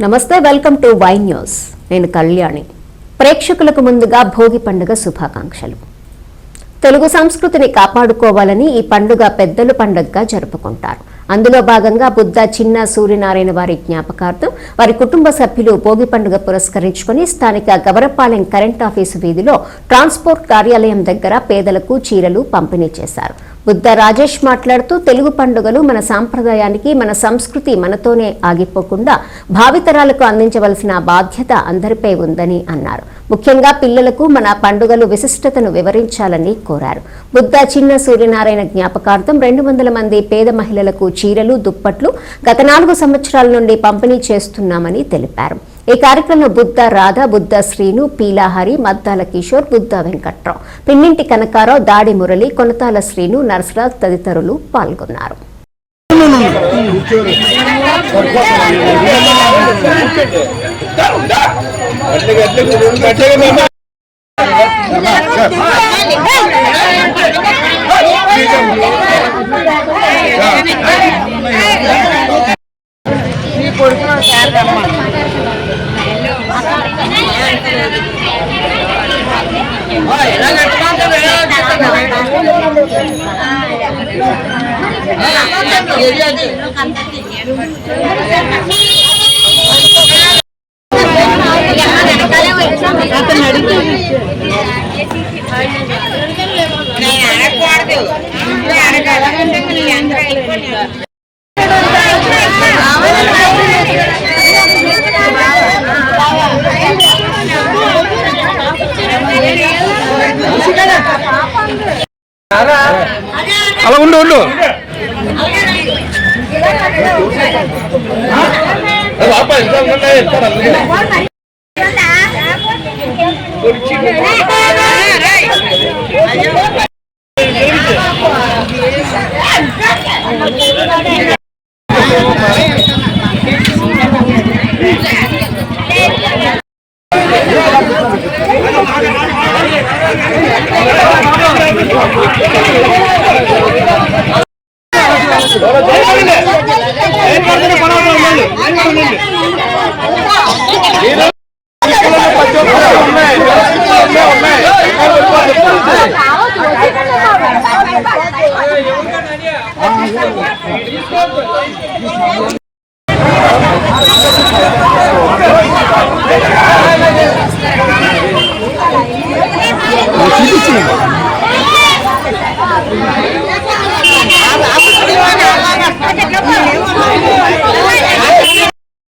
నమస్తే, welcome to Y news. నేను కళ్యాణి. ప్రేక్షకులకు ముందుగా భోగి పండుగ శుభాకాంక్షలు. తెలుగు సంస్కృతిని కాపాడుకోవాలని ఈ పండుగ పెద్దలు పండుగగా జరుపుకుంటారు. అందులో భాగంగా బుద్ధ చిన్న సూర్యనారాయణ వారి జ్ఞాపకార్థం వారి కుటుంబ సభ్యులు భోగి పండుగ పురస్కరించుకుని స్థానిక గవరపాలెం కరెంట్ ఆఫీసు వీధిలో ట్రాన్స్పోర్ట్ కార్యాలయం దగ్గర పేదలకు చీరలు పంపిణీ చేశారు. బుద్ధ రాజేష్ మాట్లాడుతూ తెలుగు పండుగలు మన సాంప్రదాయానికి, మన సంస్కృతి మనతోనే ఆగిపోకుండా భావితరాలకు అందించవలసిన బాధ్యత అందరిపై ఉందని అన్నారు. ముఖ్యంగా పిల్లలకు మన పండుగలు విశిష్టతను వివరించాలని కోరారు. బుద్ధ చిన్న సూర్యనారాయణ జ్ఞాపకార్థం 200 మంది పేద మహిళలకు చీరలు, దుప్పట్లు గత 4 సంవత్సరాల నుండి పంపిణీ చేస్తున్నామని తెలిపారు. ఈ కార్యక్రమంలో బుద్ధ రాధ, బుద్ధ శ్రీను, పీలాహరి, మద్దాల కిషోర్, బుద్ధ వెంకట్రావు, పిన్నింటి కనకారావు, దాడి మురళి, కొనతాల శ్రీను, నర్సరాజ్ తదితరులు పాల్గొన్నారు. అలా ఉండు ఉండు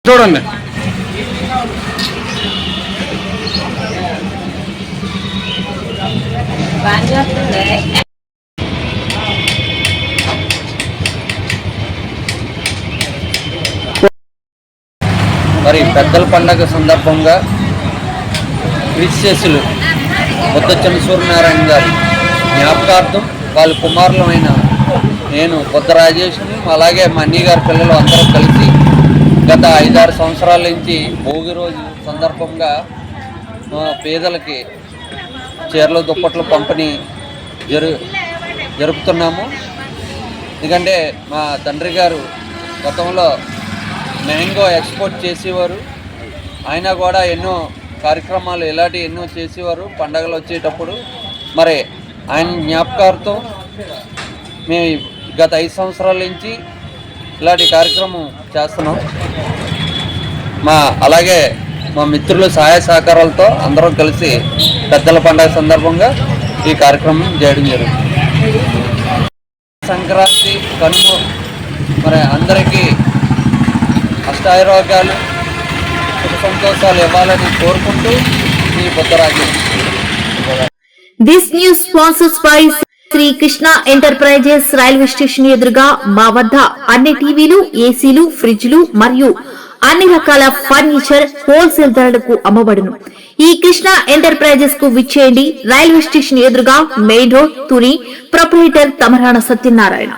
చూడండి. మరి పెద్దల పండగ సందర్భంగా క్రిస్టియన్లు బుద్ధ చిన్న సూర్యనారాయణ గారి జ్ఞాపకార్థం వాళ్ళ కుమారులమైన నేను బుద్ధ రాజేష్ని, అలాగే మా అన్నయ్య గారి పిల్లలు అందరూ కలిసి గత 5-6 సంవత్సరాల నుంచి భోగి రోజు సందర్భంగా పేదలకి చీరలు, దుప్పట్లు పంపిణీ జరుపుతున్నాము. ఎందుకంటే మా తండ్రి గారు గతంలో మ్యాంగో ఎక్స్పోర్ట్ చేసేవారు. ఆయన కూడా ఎన్నో కార్యక్రమాలు ఎన్నో చేసేవారు పండగలు వచ్చేటప్పుడు. మరి ఆయన జ్ఞాపకార్థం మేము గత 5 సంవత్సరాల నుంచి ఇలాంటి కార్యక్రమం చేస్తున్నాం. అలాగే మా మిత్రులు సహాయ సహకారాలతో అందరం కలిసి పెద్దల పండుగ సందర్భంగా ఈ కార్యక్రమం చేయడం జరుగుతుంది. సంక్రాంతి, కనుమ మరి అందరికీ అష్టారోగ్యాలు, సుఖ సంతోషాలు ఇవ్వాలని కోరుకుంటూ ఈ Buddharaju. This news sponsors by Shri Krishna enterprises. Railway station ఎదురుగా మా వద్ద అన్ని టీవీలు, ఏసీలు, ఫ్రిడ్జ్లు మరియు అన్ని రకాల ఫర్నిచర్ హోల్సేల్ ధరలకు అమ్మబడును. ఈ కృష్ణ ఎంటర్ప్రైజెస్ కు విచ్చేయండి. రైల్వే స్టేషన్ ఎదురుగా, main road, Tuni. Proprietor Tamarana Satyanarayana.